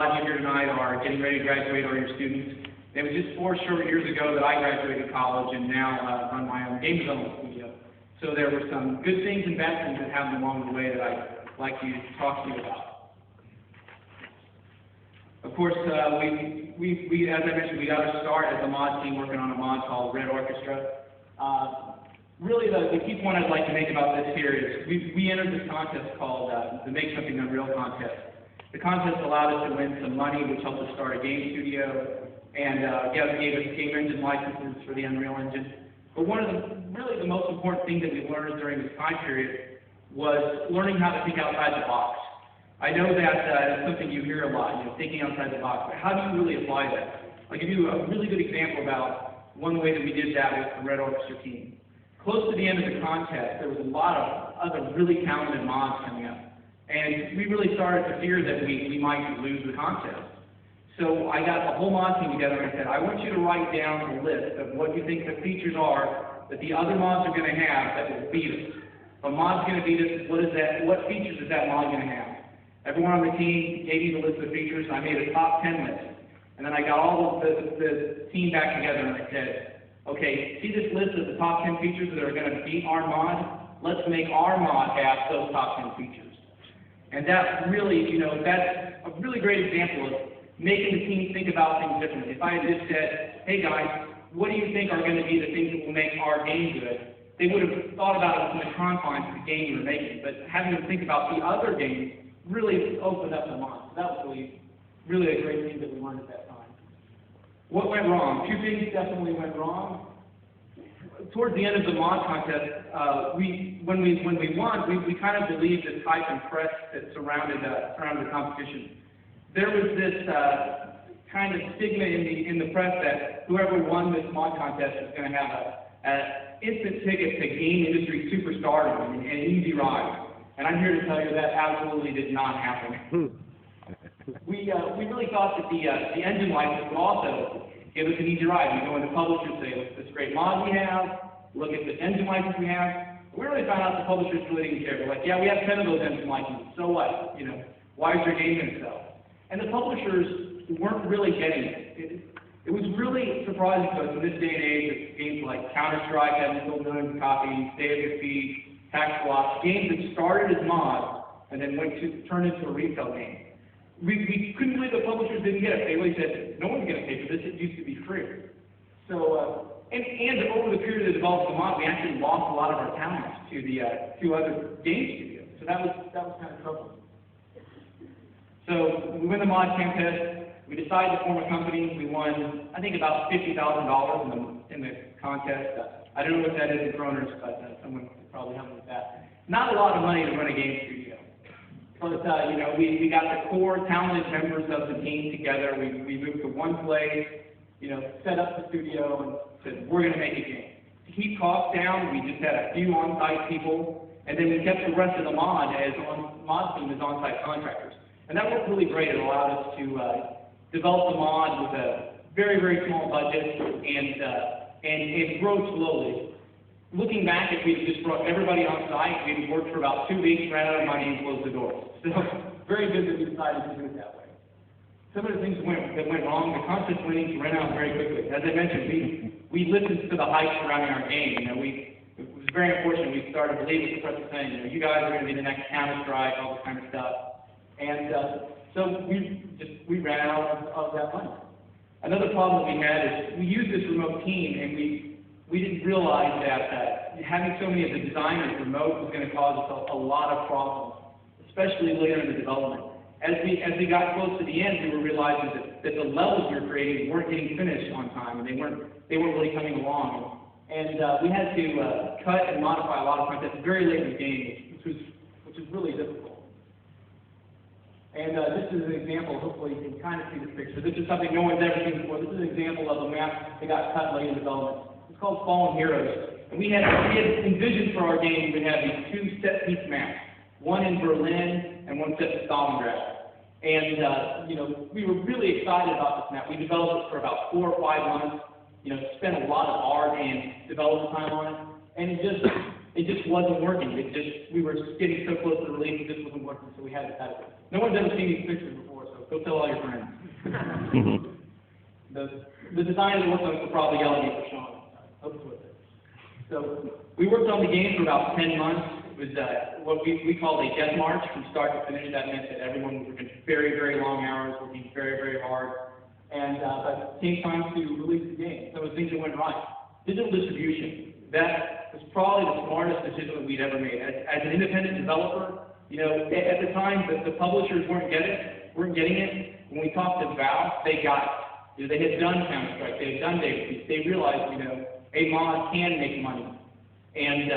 A lot of you here tonight are getting ready to graduate or your students. It was just 4 short years ago that I graduated college and now run my own game development studio. So there were some good things and bad things that happened along the way that I'd like to talk to you about. Of course, as I mentioned, we got our start as a mod team working on a mod called Red Orchestra. Really, the key point I'd like to make about this here is we entered this contest called the Make Something Unreal contest. The contest allowed us to win some money, which helped us start a game studio, and gave us game engine licenses for the Unreal Engine. But one of the most important things that we learned during this time period was learning how to think outside the box. I know that it's something you hear a lot, thinking outside the box, but how do you really apply that? I'll give you a really good example about one way that we did that with the Red Orchestra team. Close to the end of the contest, there was a lot of other really talented mods coming up. And we really started to fear that we might lose the contest. So I got the whole mod team together and I said, I want you to write down a list of what you think the features are that the other mods are going to have that will beat us. If a mod's going to beat us, what features is that mod going to have? Everyone on the team gave me the list of features, and I made a top 10 list. And then I got all of the team back together and I said, okay, see this list of the top 10 features that are going to beat our mod? Let's make our mod have those top 10 features. And that really, that's a really great example of making the team think about things differently. If I had just said, hey guys, what do you think are going to be the things that will make our game good? They would have thought about it within the confines of the game you were making. But having them think about the other games really opened up the mind. So that was really a great thing that we learned at that time. What went wrong? 2 things definitely went wrong. Towards the end of the mod contest, when we won, we kind of believed this hype and press that surrounded the competition. There was this kind of stigma in the press that whoever won this mod contest was going to have an instant ticket to game industry superstardom and an easy ride. And I'm here to tell you that absolutely did not happen. We really thought that the engine license would also give us an easy ride. We go into publishers and say, look at this great mod we have, look at this engine license we have. We really found out the publishers really didn't care. We're like, yeah, we have 10 of those engine licenses, so what? Why is your game going to sell? And the publishers weren't really getting it. It was really surprising to us in this day and age that games like Counter-Strike having sold millions of copies, Day of Defeat, Tactical Ops, games that started as mods and then turned into a retail game. We couldn't believe the publishers didn't get it. They really said, no one's going to pay for this, it used to be free. So, and over the period of developing the mod, we actually lost a lot of our talents to the other game studios. So that was kind of troubling. So we win the mod contest, we decided to form a company, we won, I think, about $50,000 in the contest. I don't know what that is in kroners, but someone could probably help me with that. Not a lot of money to run a game studio. But, we got the core talented members of the team together. We moved to one place, set up the studio and said, we're going to make a game. To keep costs down, we just had a few on-site people, and then we kept the rest of the mod team as on-site contractors. And that worked really great. It allowed us to develop the mod with a very, very small budget and grow slowly. Looking back, if we just brought everybody on site, we'd worked for about 2 weeks, ran out of money, and closed the doors. So, very good that we decided to do it that way. Some of the things that went wrong, the contest winnings ran out very quickly. As I mentioned, we listened to the hype surrounding our game. It was very unfortunate. We started to believe what the press was saying. You guys are going to be the next Counter-Strike, all this kind of stuff. And so we ran out of that money. Another problem we had is we used this remote team, and we didn't realize that having so many of the designers remote was going to cause us a lot of problems, especially later in the development. As we got close to the end, we were realizing that the levels we were creating weren't getting finished on time, and they weren't really coming along. And we had to cut and modify a lot of content very late in the game, which was really difficult. And this is an example, hopefully you can kind of see this picture. This is something no one's ever seen before. This is an example of a map that got cut late in development. It's called Fallen Heroes. And we had envisioned for our game we had these 2 set-piece maps, one in Berlin and one set in Stalingrad. And we were really excited about this map. We developed it for about 4 or 5 months. Spent a lot of art and development time on it, and it just wasn't working. We were getting so close to release, it just wasn't working, so we had to cut it. No one's ever seen these pictures before, so go tell all your friends. The designers that worked on it will probably yell at me for Sean. Hope it's worth it. So we worked on the game for about 10 months. It was what we called a death march from start to finish. That meant that everyone was working very, very long hours, working very, very hard. And but it came time to release the game. Some of the things that went right. Digital distribution. That was probably the smartest decision that we'd ever made. As an independent developer, you know, at the time, the publishers weren't getting it. When we talked to Valve, they got it. You know, they had done Counter-Strike, they had done Data. They realized, you know, a mod can make money. And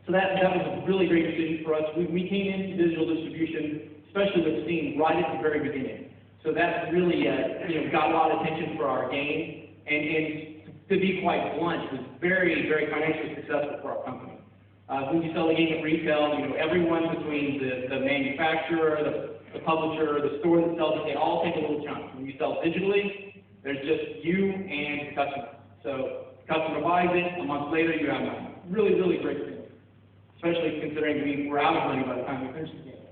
so that was a really great decision for us. We came into digital distribution, especially with Steam, right at the very beginning. So that really, you know, got a lot of attention for our game. And to be quite blunt, was very, very financially successful for our company. When you sell the game at retail, you know, everyone between the manufacturer, the publisher, the store that sells it, they all take a little chunk. When you sell digitally, there's just you and the customer. So the customer buys it, a month later you have money. Really, really great thing, especially considering we were out of money by the time we finished the game.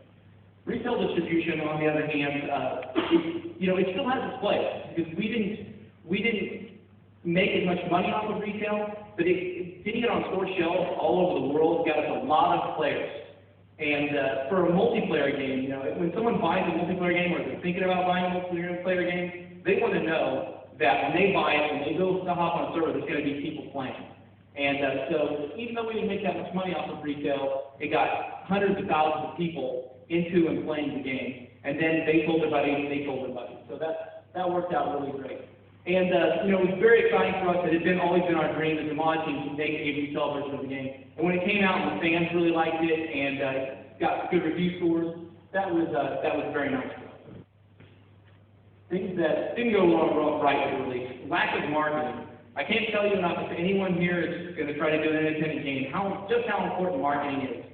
Retail distribution, on the other hand, you know, it still has its place because we didn't make as much money off of retail, but getting it on store shelves all over the world got us a lot of players. And for a multiplayer game, you know, when someone buys a multiplayer game or they're thinking about buying a multiplayer game, they want to know that when they buy it, when they go to hop on a server, there's going to be people playing. And so even though we didn't make that much money off of retail, it got hundreds of thousands of people into and playing the game. And then they told their buddies, and they told their buddies. So that worked out really great. And you know, it was very exciting for us. It had always been our dream as a mod team to make a retail version of the game. And when it came out and the fans really liked it and got good review scores, that was very nice for us. Things that didn't go right with the release. Lack of marketing. I can't tell you enough if anyone here is going to try to do an independent game, just how important marketing is.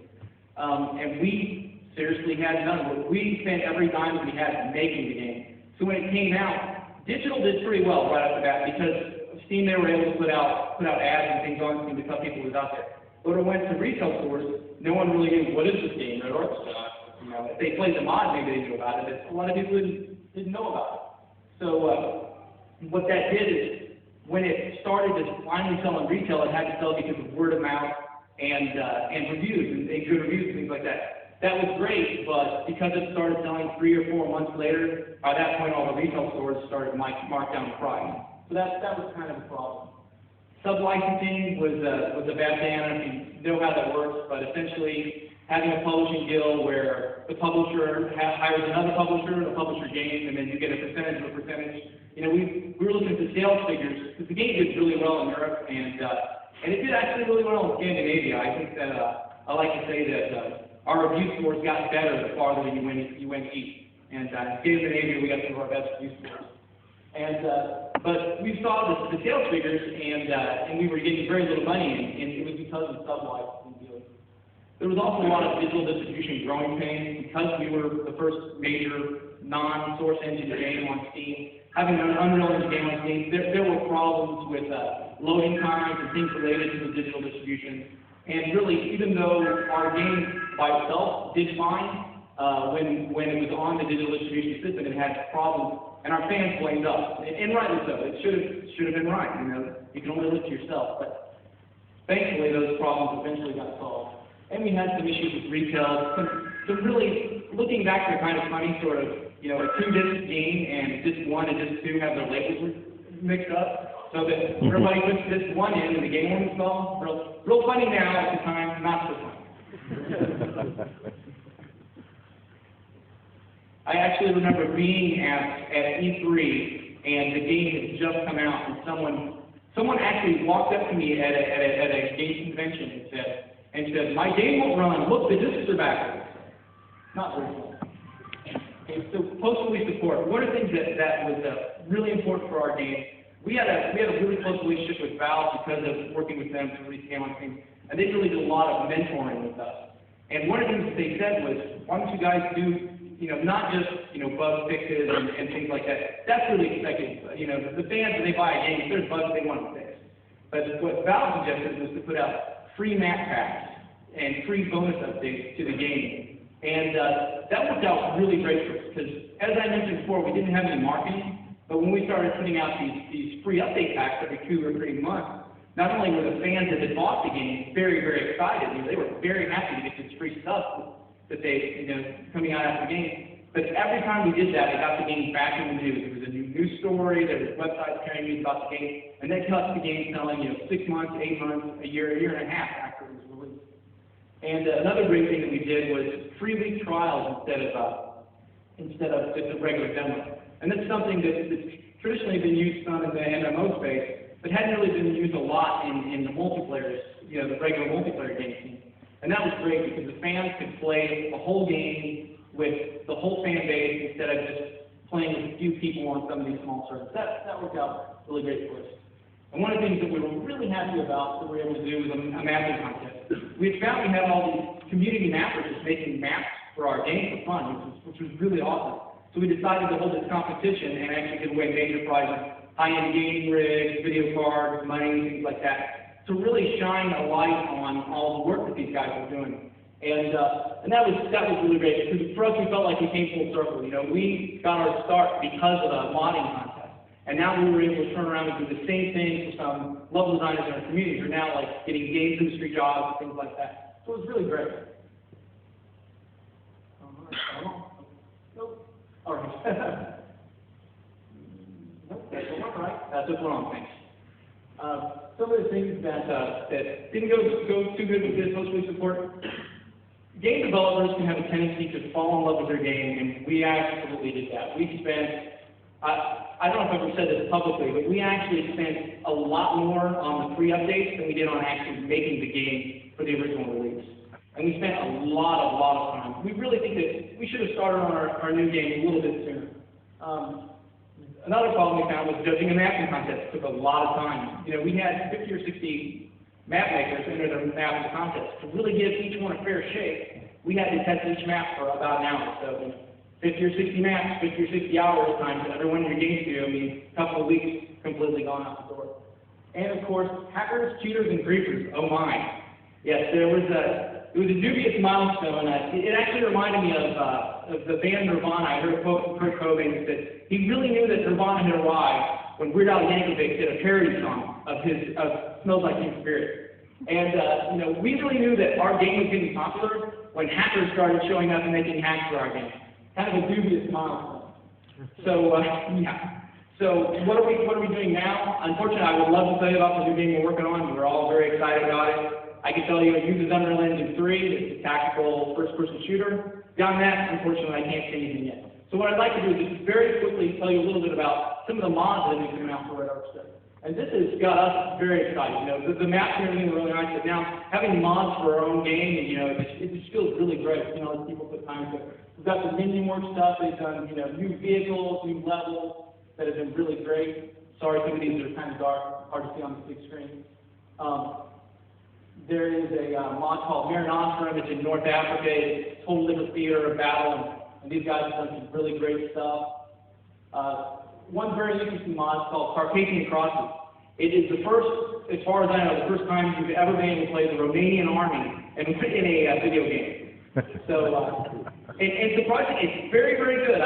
And we seriously had none. We spent every dime that we had making the game. So when it came out, digital did pretty well right off the bat because Steam, they were able to put out ads and things on Steam to tell people it was out there. But when it went to retail stores, no one really knew what is this game, Red Orchestra. You know, if they played the mod, maybe they knew about it, but a lot of people didn't know about it. So what that did is, when it started to finally sell in retail, it had to sell because of word of mouth and reviews and good reviews and things like that. That was great, but because it started selling 3 or 4 months later, by that point all the retail stores started to mark down the price. So that was kind of a problem. Sub-licensing was a bad thing. I don't know if you know how that works, but essentially having a publishing deal where the publisher hires another publisher to publish your game, and then you get a percentage of a percentage. You know, we were looking at the sales figures because the game did really well in Europe, and it did actually really well in Scandinavia. I think that I like to say that our review scores got better the farther you went east. And in Scandinavia, we got some of our best review scores. And but we saw the sales figures, and we were getting very little money, and it was because of sub-licensing deals. There was also a lot of digital distribution growing pains because we were the first major non-source engine game on Steam. Having an Unreal Engine game on Steam, there were problems with loading times and things related to the digital distribution. And really, even though our game by itself did fine, when it was on the digital distribution system, it had problems, and our fans blamed us. And rightly so. It should have been right. You know, you can only look to yourself. But thankfully, those problems eventually got solved. And we had some issues with retail. Some really, looking back, they're kind of funny, sort of, you know, a 2-disc game and disc 1 and disc 2 have their labels mixed up, so that everybody puts disc 1 in and the game won't install. Real funny now, at the time, not so funny. I actually remember being at E3 and the game had just come out, and someone actually walked up to me at a game convention and said, "My game won't run. Look, the discs are backwards." Not very fun. Okay, so post-release support. One of the things that was really important for our game, we had a really close relationship with Valve because of working with them to release the game on Steam, and they really did a lot of mentoring with us. And one of the things that they said was, "Why don't you guys do, you know, not just, you know, bug fixes and things like that. That's really expected. You know, the fans, when they buy a game, if there's bugs, they want them fixed. But what Valve suggested was to put out free map packs and free bonus updates to the game. And that worked out really great for us because as I mentioned before, we didn't have any marketing, but when we started putting out these free update packs every 2 or 3 months, not only were the fans that had bought the game very, very excited, they were very happy to get this free stuff that they, coming out after the game. But every time we did that, they got the game back in the news. There was a new news story, there was websites carrying news about the game, and they cut the game selling, 6 months, 8 months, a year and a half after it was released. And another great thing that we did was free week trials instead of just a regular demo. And that's something that's traditionally been used some in the MMO space, but hadn't really been used a lot in the multiplayer, the regular multiplayer game scene. And that was great because the fans could play the whole game with the whole fan base instead of just playing with a few people on some of these small servers. That worked out really great for us. And one of the things that we were really happy about that we were able to do was a mapping contest. We had found we had all these community mappers just making maps for our game for fun, which was really awesome. So we decided to hold this competition and actually give away major prizes, high-end gaming rigs, video cards, money, things like that, to really shine a light on all the work that these guys were doing. And that was really great. For us, we felt like we came full circle. We got our start because of a modding contest. And now we were able to turn around and do the same thing for some level designers in our community who are now getting games industry jobs and things like that. So it was really great. Nope. All right. Nope, that's one right. That's just one on, thanks. Some of the things that didn't go too good with this hostfully support. Game developers can have a tendency to fall in love with their game, and we absolutely did that. We spent, I don't know if I've ever said this publicly, but we actually spent a lot more on the free updates than we did on actually making the game for the original release. And we spent a lot of time. We really think that we should have started on our new game a little bit sooner. Another problem we found was judging a mapping contest. It took a lot of time. We had 50 or 60 map makers enter their map in the contest. To really give each one a fair shake, we had to test each map for about an hour. So 50 or 60 maps, 50 or 60 hours times everyone in your game studio means a couple of weeks completely gone out the door. And of course, hackers, cheaters, and griefers. Oh my. Yes, it was a dubious milestone. It actually reminded me of the band Nirvana. I heard a quote from Kurt Cobain that he really knew that Nirvana had arrived when Weird Al Yankovic did a parody song of Smells Like Teen Spirit. And we really knew that our game was getting popular when hackers started showing up and making hacks for our game. Kind of a dubious milestone. So yeah. So what are we doing now? Unfortunately, I would love to tell you about the new game we're working on. We're all very excited about it. I can tell you it uses Unreal Engine 3. It's a tactical first-person shooter. Beyond that, unfortunately, I can't say anything yet. So what I'd like to do is just very quickly tell you a little bit about some of the mods that have been coming out for Red Orchestra. And this has got us very excited. The maps and everything are really nice, but now having mods for our own game, it just feels really great. As people put time into it. We've got the Minion Work stuff. They've done, new vehicles, new levels that have been really great. Sorry, some of these are kind of dark, hard to see on the big screen. There is a mod called Mare Nostrum. It's in North Africa. It's a total different theater of battle, and these guys have done some really great stuff. One very interesting mod is called Carpathian Crosses. It is the first, as far as I know, the first time you've ever been able to play the Romanian army in a video game. So, and surprisingly, it's very, very good.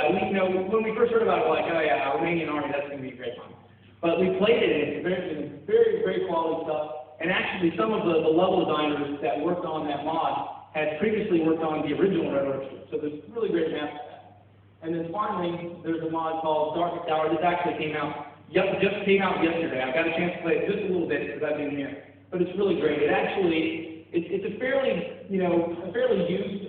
When we first heard about it, we're like, oh yeah, Romanian army, that's going to be great fun. But we played it, and it's very, very quality stuff. And actually, some of the level designers that worked on that mod had previously worked on the original Red Orchestra. So there's really great maps for that. And then finally, there's a mod called Darkest Hour. This actually just came out yesterday. I got a chance to play it just a little bit because I've been here. But it's really great. It's a fairly used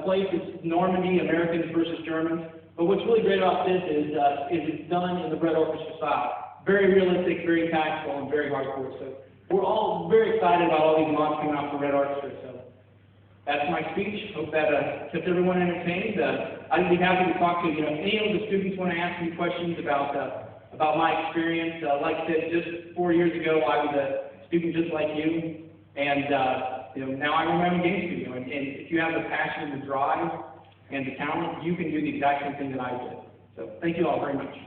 place. It's Normandy, Americans versus Germans. But what's really great about this is it's done in the Red Orchestra style. Very realistic, very tactical, and very hardcore. So we're all very excited about all these mods coming out for Red Orchestra. So that's my speech. Hope that kept everyone entertained. I'd be happy to talk to any of the students want to ask me questions about my experience. Like I said, just 4 years ago, I was a student just like you, and now I'm in my own game studio. And if you have the passion, the drive, and the talent, you can do the exact same thing that I did. So thank you all very much.